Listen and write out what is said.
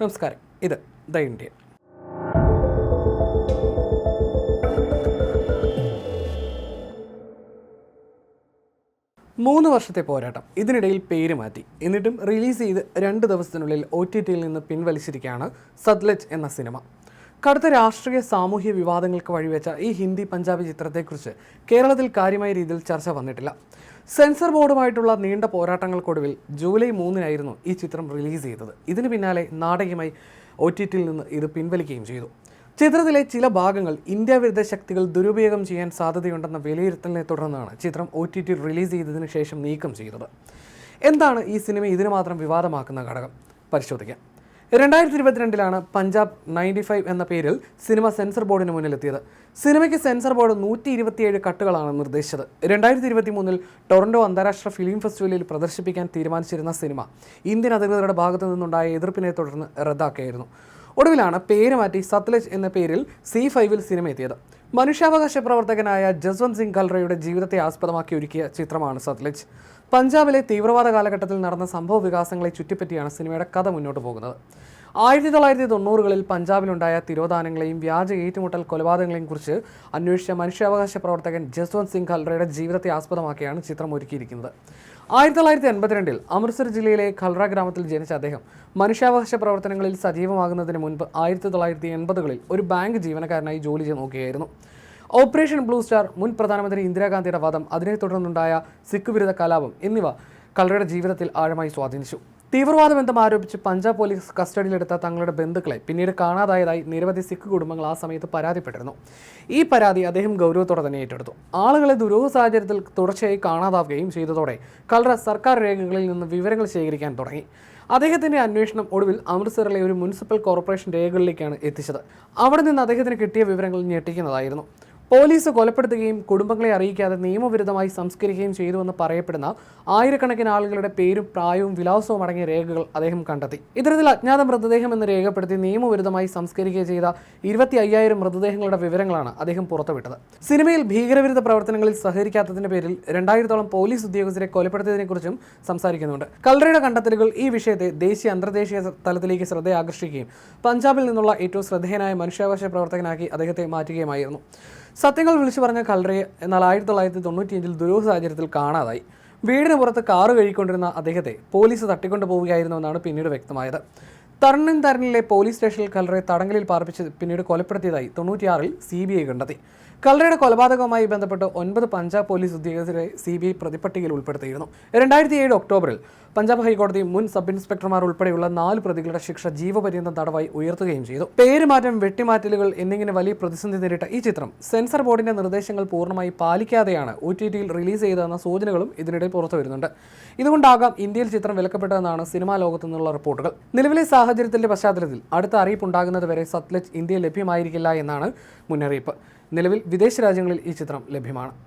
നമസ്കാരം, ഇത് the Indian. മൂന്ന് വർഷത്തെ പോരാട്ടം, ഇതിനിടയിൽ പേര് മാറ്റി. എന്നിട്ടും റിലീസ് ചെയ്ത് 2 ദിവസത്തിനുള്ളിൽ OTTയിൽ നിന്ന് പിൻവലിച്ചിരിക്കുകയാണ് സത്ലജ് എന്ന സിനിമ. കടുത്ത രാഷ്ട്രീയ സാമൂഹ്യ വിവാദങ്ങൾക്ക് വഴിവെച്ച ഈ ഹിന്ദി പഞ്ചാബി ചിത്രത്തെക്കുറിച്ച് കേരളത്തിൽ കാര്യമായ രീതിയിൽ ചർച്ച വന്നിട്ടില്ല. സെൻസർ ബോർഡുമായിട്ടുള്ള നീണ്ട പോരാട്ടങ്ങൾക്കൊടുവിൽ ജൂലൈ 3-നായിരുന്നു ഈ ചിത്രം റിലീസ് ചെയ്തത്. ഇതിന് പിന്നാലെ നാടകീയമായി OTTയിൽ നിന്ന് ഇത് പിൻവലിക്കുകയും ചെയ്തു. ചിത്രത്തിലെ ചില ഭാഗങ്ങൾ ഇന്ത്യ വിരുദ്ധ ശക്തികൾ ദുരുപയോഗം ചെയ്യാൻ സാധ്യതയുണ്ടെന്ന വിലയിരുത്തലിനെ തുടർന്നാണ് ചിത്രം OTT റിലീസ് ചെയ്തതിനു ശേഷം നീക്കം ചെയ്തത്. എന്താണ് ഈ സിനിമ ഇതിന് മാത്രം വിവാദമാക്കുന്ന ഘടകം? പരിശോധിക്കാം. 2022-ലാണ് പഞ്ചാബ് 95 എന്ന പേരിൽ സിനിമ സെൻസർ ബോർഡിന് മുന്നിലെത്തിയത്. സിനിമയ്ക്ക് സെൻസർ ബോർഡ് 127 കട്ടുകളാണ് നിർദ്ദേശിച്ചത്. 2023-ൽ ടൊറന്റോ അന്താരാഷ്ട്ര ഫിലിം ഫെസ്റ്റിവലിൽ പ്രദർശിപ്പിക്കാൻ തീരുമാനിച്ചിരുന്ന സിനിമ ഇന്ത്യൻ അധികൃതരുടെ ഭാഗത്തു നിന്നുണ്ടായ എതിർപ്പിനെ തുടർന്ന് റദ്ദാക്കിയായിരുന്നു. ഒടുവിലാണ് പേര് മാറ്റി സത്ലജ് എന്ന പേരിൽ C5-ൽ സിനിമ എത്തിയത്. മനുഷ്യാവകാശ പ്രവർത്തകനായ ജസ്വന്ത് സിംഗ് ഖൽറയുടെ ജീവിതത്തെ ആസ്പദമാക്കി ഒരുക്കിയ ചിത്രമാണ് സത്ലജ്. പഞ്ചാബിലെ തീവ്രവാദ കാലഘട്ടത്തിൽ നടന്ന സംഭവ വികാസങ്ങളെ ചുറ്റിപ്പറ്റിയാണ് സിനിമയുടെ കഥ മുന്നോട്ട് പോകുന്നത്. 1990-കളിൽ പഞ്ചാബിലുണ്ടായ തിരോധാനങ്ങളെയും വ്യാജ ഏറ്റുമുട്ടൽ കൊലപാതകങ്ങളെയും കുറിച്ച് അന്വേഷിച്ച മനുഷ്യാവകാശ പ്രവർത്തകൻ ജസ്വന്ത് സിംഗ് ഖൽറയുടെ ജീവിതത്തെ ആസ്പദമാക്കിയാണ് ചിത്രം ഒരുക്കിയിരിക്കുന്നത്. 1982-ൽ അമൃത്സർ ജില്ലയിലെ ഖൽറ ഗ്രാമത്തിൽ ജനിച്ച അദ്ദേഹം മനുഷ്യാവകാശ പ്രവർത്തനങ്ങളിൽ സജീവമാകുന്നതിന് മുൻപ് 1980-കളിൽ ഒരു ബാങ്ക് ജീവനക്കാരനായി ജോലി നോക്കുകയായിരുന്നു. ഓപ്പറേഷൻ ബ്ലൂ സ്റ്റാർ, മുൻ പ്രധാനമന്ത്രി ഇന്ദിരാഗാന്ധിയുടെ വധം, അതിനെ തുടർന്നുണ്ടായ സിഖ് വിരുദ്ധ കലാപം എന്നിവ ഖൽറയുടെ ജീവിതത്തിൽ ആഴമായി സ്വാധീനിച്ചു. തീവ്രവാദ ബന്ധം ആരോപിച്ച് പഞ്ചാബ് പോലീസ് കസ്റ്റഡിയിലെടുത്ത തങ്ങളുടെ ബന്ധുക്കളെ പിന്നീട് കാണാതായതായി നിരവധി സിഖ് കുടുംബങ്ങൾ ആ സമയത്ത് പരാതിപ്പെട്ടിരുന്നു. ഈ പരാതി അദ്ദേഹം ഗൗരവത്തോടെ തന്നെ ഏറ്റെടുത്തു. ആളുകളെ ദുരൂഹ സാഹചര്യത്തിൽ തുടർച്ചയായി കാണാതാവുകയും ചെയ്തതോടെ ഖൽറ സർക്കാർ രേഖകളിൽ നിന്ന് വിവരങ്ങൾ ശേഖരിക്കാൻ തുടങ്ങി. അദ്ദേഹത്തിൻ്റെ അന്വേഷണം ഒടുവിൽ അമൃത്സറിലെ ഒരു മുനിസിപ്പൽ കോർപ്പറേഷൻ രേഖകളിലേക്കാണ് എത്തിച്ചത്. അവിടെ നിന്ന് അദ്ദേഹത്തിന് കിട്ടിയ വിവരങ്ങൾ ഞെട്ടിക്കുന്നതായിരുന്നു. പോലീസ് കൊലപ്പെടുത്തുകയും കുടുംബങ്ങളെ അറിയിക്കാതെ നിയമവിരുദ്ധമായി സംസ്കരിക്കുകയും ചെയ്തുവെന്ന് പറയപ്പെടുന്ന ആയിരക്കണക്കിന് ആളുകളുടെ പേരും പ്രായവും വിലാസവും അടങ്ങിയ രേഖകൾ അദ്ദേഹം കണ്ടെത്തി. ഇത്തരത്തിൽ അജ്ഞാത മൃതദേഹം എന്ന് രേഖപ്പെടുത്തി നിയമവിരുദ്ധമായി സംസ്കരിക്കുക ചെയ്ത 25,000 മൃതദേഹങ്ങളുടെ വിവരങ്ങളാണ് അദ്ദേഹം പുറത്തുവിട്ടത്. സിനിമയിൽ ഭീകരവിരുദ്ധ പ്രവർത്തനങ്ങളിൽ സഹകരിക്കാത്തതിന്റെ പേരിൽ 2000-ഓളം പോലീസ് ഉദ്യോഗസ്ഥരെ കൊലപ്പെടുത്തിയതിനെക്കുറിച്ചും സംസാരിക്കുന്നുണ്ട്. ഖൽറയുടെ കണ്ടെത്തലുകൾ ഈ വിഷയത്തെ ദേശീയ അന്തർദേശീയ തലത്തിലേക്ക് ശ്രദ്ധയാകർഷിക്കുകയും പഞ്ചാബിൽ നിന്നുള്ള ഏറ്റവും ശ്രദ്ധേയനായ മനുഷ്യാവകാശ പ്രവർത്തകനാക്കി അദ്ദേഹത്തെ മാറ്റുകയുമായിരുന്നു. സത്യങ്ങൾ വിളിച്ചു പറഞ്ഞ ഖൽറയെ എന്നാൽ 1995-ൽ ദുരൂഹ സാഹചര്യത്തിൽ കാണാതായി. വീടിന് പുറത്ത് കാറ് കഴുകിക്കൊണ്ടിരുന്ന അദ്ദേഹത്തെ പോലീസ് തട്ടിക്കൊണ്ടുപോവുകയായിരുന്നുവെന്നാണ് പിന്നീട് വ്യക്തമായത്. തർണിലെ പോലീസ് സ്റ്റേഷനിൽ ഖൽറയെ തടങ്കലിൽ പാർപ്പിച്ച് പിന്നീട് കൊലപ്പെടുത്തിയതായി 96-ൽ CBI കണ്ടെത്തി. ഖൽറയുടെ കൊലപാതകവുമായി ബന്ധപ്പെട്ട് 9 പഞ്ചാബ് പോലീസ് ഉദ്യോഗസ്ഥരെ CBI പ്രതിപട്ടികയിൽ ഉൾപ്പെടുത്തിയിരുന്നു. 2007 ഒക്ടോബറിൽ പഞ്ചാബ് ഹൈക്കോടതി മുൻ സബ് ഇൻസ്പെക്ടർമാർ ഉൾപ്പെടെയുള്ള 4 പ്രതികളുടെ ശിക്ഷ ജീവപര്യന്തം തടവായി ഉയർത്തുകയും ചെയ്തു. പേരുമാറ്റം, വെട്ടിമാറ്റലുകൾ എന്നിങ്ങനെ വലിയ പ്രതിസന്ധി നേരിട്ട ഈ ചിത്രം സെൻസർ ബോർഡിന്റെ നിർദ്ദേശങ്ങൾ പൂർണ്ണമായി പാലിക്കാതെയാണ് OTTയിൽ റിലീസ് ചെയ്തതെന്ന സൂചനകളും ഇതിനിടെ പുറത്തു വരുന്നുണ്ട്. ഇതുകൊണ്ടാകാം ഇന്ത്യയിൽ ചിത്രം വിലക്കപ്പെട്ടതെന്നാണ് സിനിമാ ലോകത്തു നിന്നുള്ള റിപ്പോർട്ടുകൾ. നിലവിലെ സാഹചര്യത്തിന്റെ പശ്ചാത്തലത്തിൽ അടുത്ത അറിയിപ്പുണ്ടാകുന്നത് വരെ സത്ലജ് ഇന്ത്യയിൽ ലഭ്യമായിരിക്കില്ല എന്നാണ് മുന്നറിയിപ്പ്. നിലവിൽ വിദേശ രാജ്യങ്ങളിൽ ഈ ചിത്രം ലഭ്യമാണ്.